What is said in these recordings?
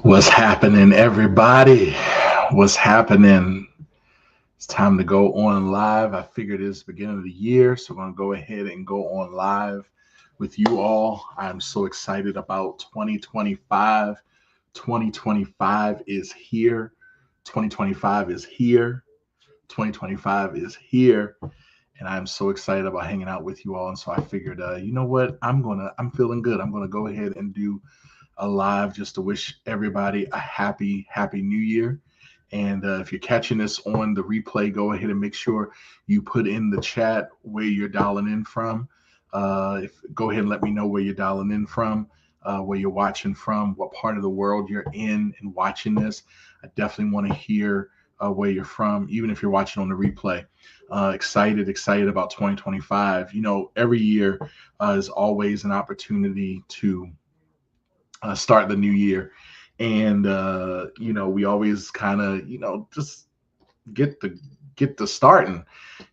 What's happening, everybody? What's happening? It's time to go on live. I figured it's the beginning of the year, so I'm going to go ahead and go on live with you all. I'm so excited about 2025. 2025 is here. 2025 is here. 2025 is here. And I'm so excited about hanging out with you all. And so I figured, you know what? I'm feeling good. I'm going to go ahead and do alive just to wish everybody a happy new year. And if you're catching this on the replay, go ahead and make sure you put in the chat where you're dialing in from. Go ahead and let me know where you're dialing in from, where you're watching from, what part of the world you're in and watching this. I definitely want to hear where you're from, even if you're watching on the replay. Excited about 2025. You know, every year is always an opportunity to start the new year. And we always kind of just get the starting.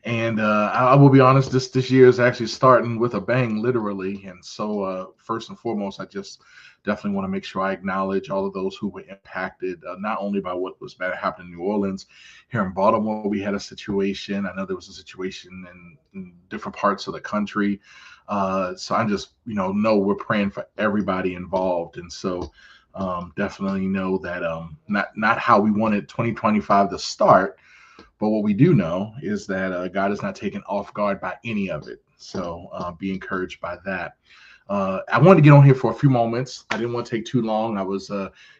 And I will be honest, this year is actually starting with a bang, literally. And so first and foremost, I just definitely want to make sure I acknowledge all of those who were impacted, not only by what was bad happening in New Orleans. Here in Baltimore, we had a situation. I know there was a situation in different parts of the country. So I just, know we're praying for everybody involved. And so definitely know that not how we wanted 2025 to start, but what we do know is that God is not taken off guard by any of it. So be encouraged by that. I wanted to get on here for a few moments. I didn't want to take too long. I was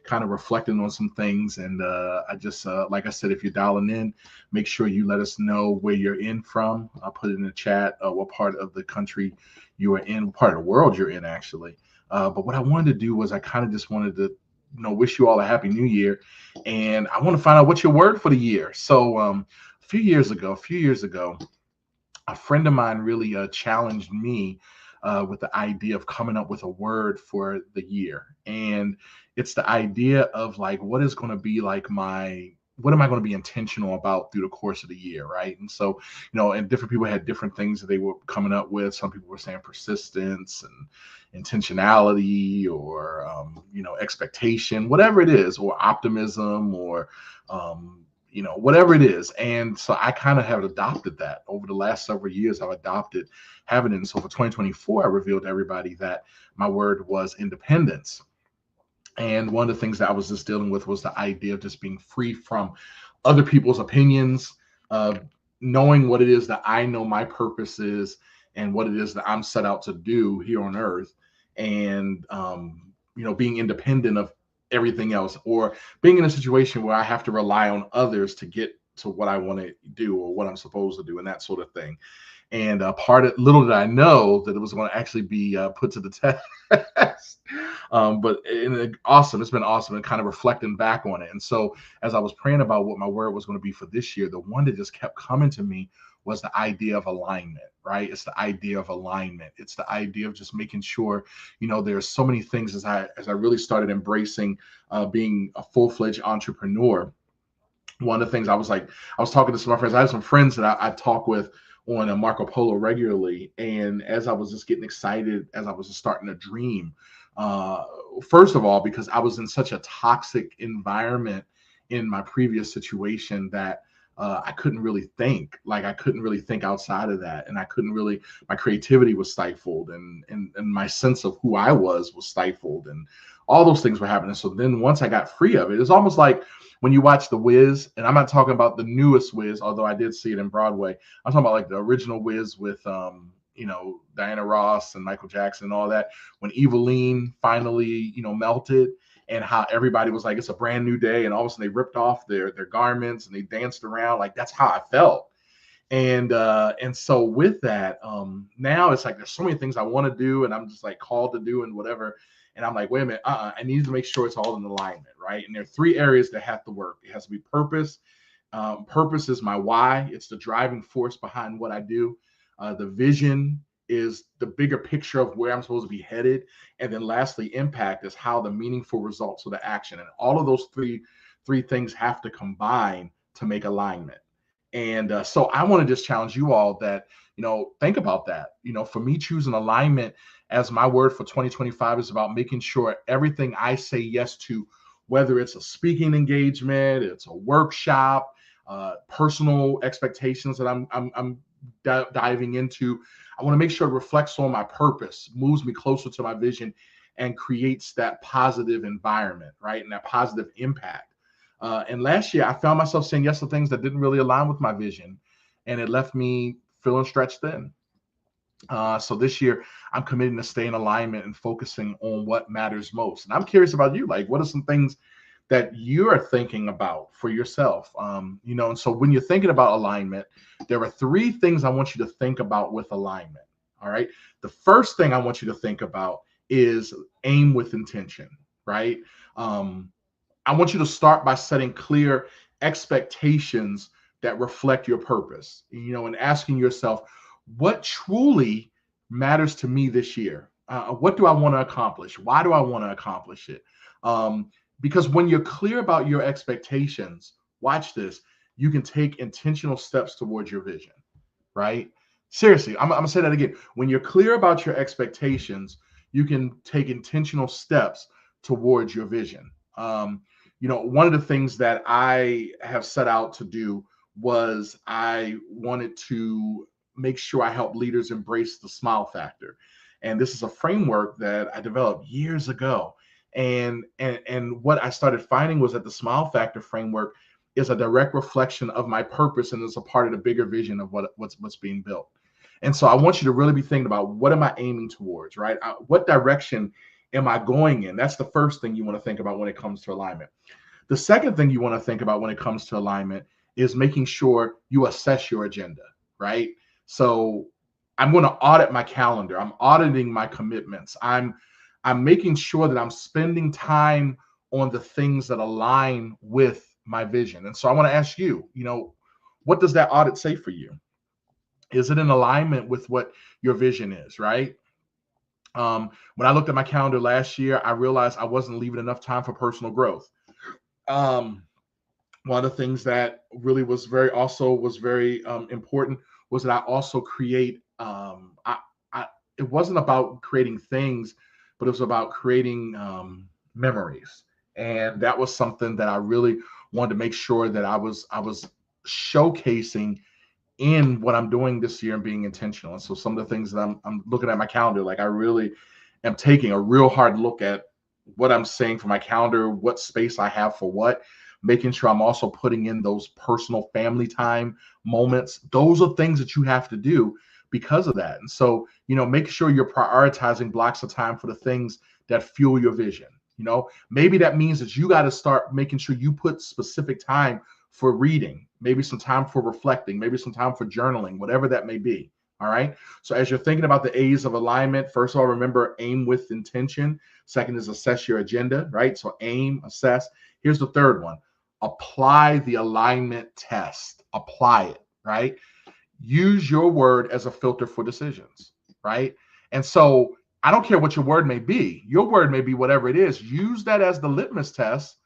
kind of reflecting on some things. And I just, like I said, if you're dialing in, make sure you let us know where you're in from. I'll put it in the chat what part of the country you are in, what part of the world you're in, actually. But what I wanted to do was I kind of just wanted to wish you all a happy new year. And I want to find out what's your word for the year. So a few years ago, a friend of mine really challenged me with the idea of coming up with a word for the year. And it's the idea of like, what is going to be like what am I going to be intentional about through the course of the year, right? And so, and different people had different things that they were coming up with. Some people were saying persistence and intentionality, or expectation, whatever it is, or optimism, or whatever it is. And so I kind of have adopted that over the last several years. I've adopted having it. And so for 2024, I revealed to everybody that my word was independence. And one of the things that I was just dealing with was the idea of just being free from other people's opinions, knowing what it is that I know my purpose is and what it is that I'm set out to do here on earth. And, being independent of everything else, or being in a situation where I have to rely on others to get to what I want to do or what I'm supposed to do, and that sort of thing. And little did I know that it was going to actually be put to the test. Awesome. It's been awesome, and kind of reflecting back on it. And so as I was praying about what my word was going to be for this year, the one that just kept coming to me was the idea of alignment, right? It's the idea of alignment. It's the idea of just making sure, there's so many things as I really started embracing being a full-fledged entrepreneur. One of the things I was talking to some of my friends. I have some friends that I talk with on a Marco Polo regularly. And as I was just getting excited, as I was just starting to dream, first of all, because I was in such a toxic environment in my previous situation that I couldn't really think. Like, I couldn't really think outside of that. And my creativity was stifled, and my sense of who I was stifled, and all those things were happening. So then once I got free of it, it's almost like when you watch The Wiz, and I'm not talking about the newest Wiz, although I did see it in Broadway. I'm talking about like the original Wiz with, Diana Ross and Michael Jackson and all that. When Eveline finally, melted, and how everybody was like, it's a brand new day. And all of a sudden they ripped off their garments and they danced around. Like, that's how I felt. And so with that, now it's like, there's so many things I want to do, and I'm just like called to do and whatever. And I'm like, wait a minute, I need to make sure it's all in alignment, right? And there are three areas that have to work. It has to be purpose. Purpose is my why. It's the driving force behind what I do. The vision is the bigger picture of where I'm supposed to be headed. And then lastly, impact is how the meaningful results of the action. And all of those three things have to combine to make alignment. And so I want to just challenge you all that, think about that. For me, choosing alignment as my word for 2025 is about making sure everything I say yes to whether it's a speaking engagement, it's a workshop, personal expectations that I'm diving into. I want to make sure it reflects on my purpose, moves me closer to my vision, and creates that positive environment, right? And that positive impact. And last year, I found myself saying yes to things that didn't really align with my vision, and it left me feeling stretched thin. So this year, I'm committing to stay in alignment and focusing on what matters most. And I'm curious about you. Like, what are some things that you are thinking about for yourself? And so when you're thinking about alignment, there are three things I want you to think about with alignment. All right. The first thing I want you to think about is aim with intention, right? I want you to start by setting clear expectations that reflect your purpose, and asking yourself, what truly matters to me this year? What do I want to accomplish? Why do I want to accomplish it? Because when you're clear about your expectations, watch this, you can take intentional steps towards your vision, right? Seriously, I'm going to say that again. When you're clear about your expectations, you can take intentional steps towards your vision. One of the things that I have set out to do was I wanted to make sure I help leaders embrace the smile factor. And this is a framework that I developed years ago. And what I started finding was that the smile factor framework is a direct reflection of my purpose and is a part of the bigger vision of what's being built. And so I want you to really be thinking about, what am I aiming towards, right? What direction am I going in? That's the first thing you want to think about when it comes to alignment. The second thing you want to think about when it comes to alignment is making sure you assess your agenda, right? So I'm going to audit my calendar. I'm auditing my commitments. I'm making sure that I'm spending time on the things that align with my vision. And so I want to ask you, what does that audit say for you? Is it in alignment with what your vision is, right? When I looked at my calendar last year, I realized I wasn't leaving enough time for personal growth. One of the things that really was very important was that I also create. It wasn't about creating things, but it was about creating memories, and that was something that I really wanted to make sure that I was showcasing in what I'm doing this year and being intentional. And so some of the things that I'm looking at my calendar, like I really am taking a real hard look at what I'm saying for my calendar, what space I have for what, making sure I'm also putting in those personal family time moments. Those are things that you have to do because of that. And so, make sure you're prioritizing blocks of time for the things that fuel your vision. Maybe that means that you got to start making sure you put specific time for reading, maybe some time for reflecting, maybe some time for journaling, whatever that may be. All right. So as you're thinking about the A's of alignment, first of all, remember, aim with intention. Second is assess your agenda, right? So aim, assess. Here's the third one. Apply the alignment test. Apply it, right? Use your word as a filter for decisions, right? And so I don't care what your word may be. Your word may be whatever it is. Use that as the litmus test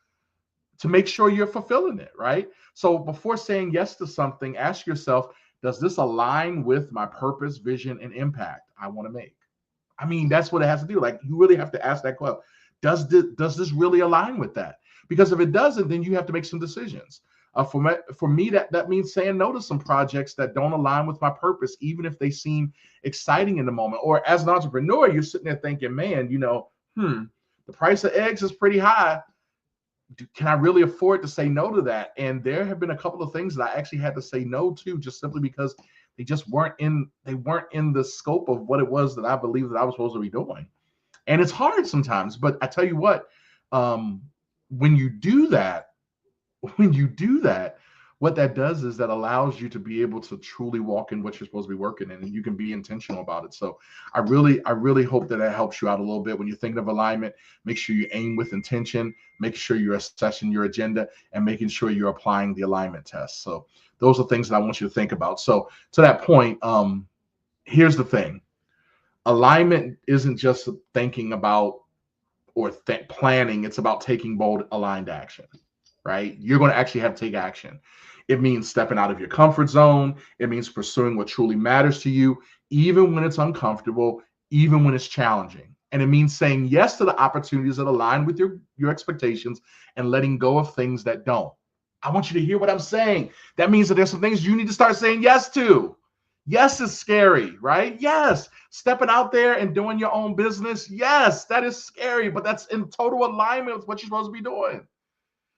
to make sure you're fulfilling it, right? So before saying yes to something, ask yourself, does this align with my purpose, vision, and impact I want to make? I mean, that's what it has to do. Like, you really have to ask that question. Does this really align with that? Because if it doesn't, then you have to make some decisions. For me, that means saying no to some projects that don't align with my purpose, even if they seem exciting in the moment. Or as an entrepreneur, you're sitting there thinking, man, the price of eggs is pretty high. Can I really afford to say no to that? And there have been a couple of things that I actually had to say no to, just simply because they just weren't in the scope of what it was that I believe that I was supposed to be doing. And it's hard sometimes, but I tell you what, when you do that, what that does is that allows you to be able to truly walk in what you're supposed to be working in, and you can be intentional about it. So I really hope that helps you out a little bit. When you're thinking of alignment, make sure you aim with intention, make sure you're assessing your agenda, and making sure you're applying the alignment test. So those are things that I want you to think about. So to that point, here's the thing. Alignment isn't just thinking about or planning. It's about taking bold, aligned action, right? You're going to actually have to take action. It means stepping out of your comfort zone. It means pursuing what truly matters to you, even when it's uncomfortable, even when it's challenging. And it means saying yes to the opportunities that align with your expectations and letting go of things that don't. I want you to hear what I'm saying. That means that there's some things you need to start saying yes to. Yes is scary, right? Yes. Stepping out there and doing your own business. Yes, that is scary, but that's in total alignment with what you're supposed to be doing.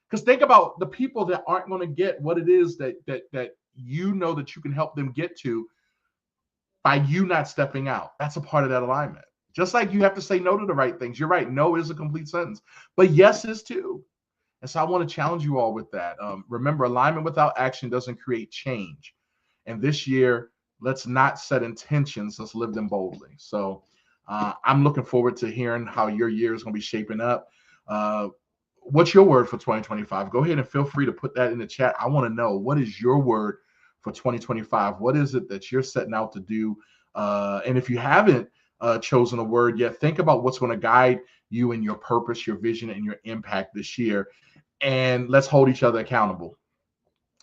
Because think about the people that aren't going to get what it is that you know that you can help them get to by you not stepping out. That's a part of that alignment. Just like you have to say no to the right things. You're right. No is a complete sentence, but yes is too. And so I want to challenge you all with that. Remember, alignment without action doesn't create change. And this year, let's not set intentions, let's live them boldly. So I'm looking forward to hearing how your year is going to be shaping up. What's your word for 2025? Go ahead and feel free to put that in the chat. I want to know, what is your word for 2025? What is it that you're setting out to do? And if you haven't chosen a word yet, think about what's going to guide you in your purpose, your vision, and your impact this year. And let's hold each other accountable.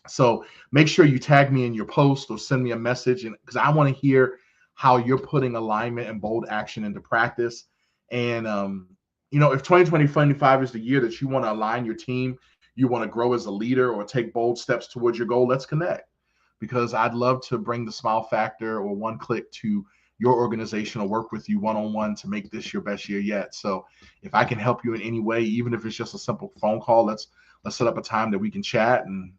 So make sure you tag me in your post or send me a message, and because I want to hear how you're putting alignment and bold action into practice. And if 2025 is the year that you want to align your team, you want to grow as a leader or take bold steps towards your goal, let's connect. Because I'd love to bring the smile factor or one click to your organization or work with you one-on-one to make this your best year yet. So if I can help you in any way, even if it's just a simple phone call, let's set up a time that we can chat. And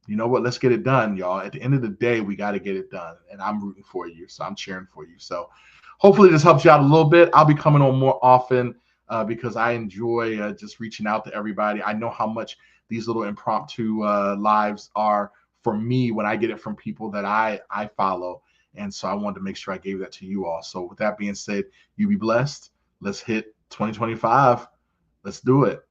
you know what? Let's get it done, y'all. At the end of the day, we got to get it done. And I'm rooting for you. So I'm cheering for you. So hopefully this helps you out a little bit. I'll be coming on more often because I enjoy just reaching out to everybody. I know how much these little impromptu lives are for me when I get it from people that I follow. And so I wanted to make sure I gave that to you all. So with that being said, you be blessed. Let's hit 2025. Let's do it.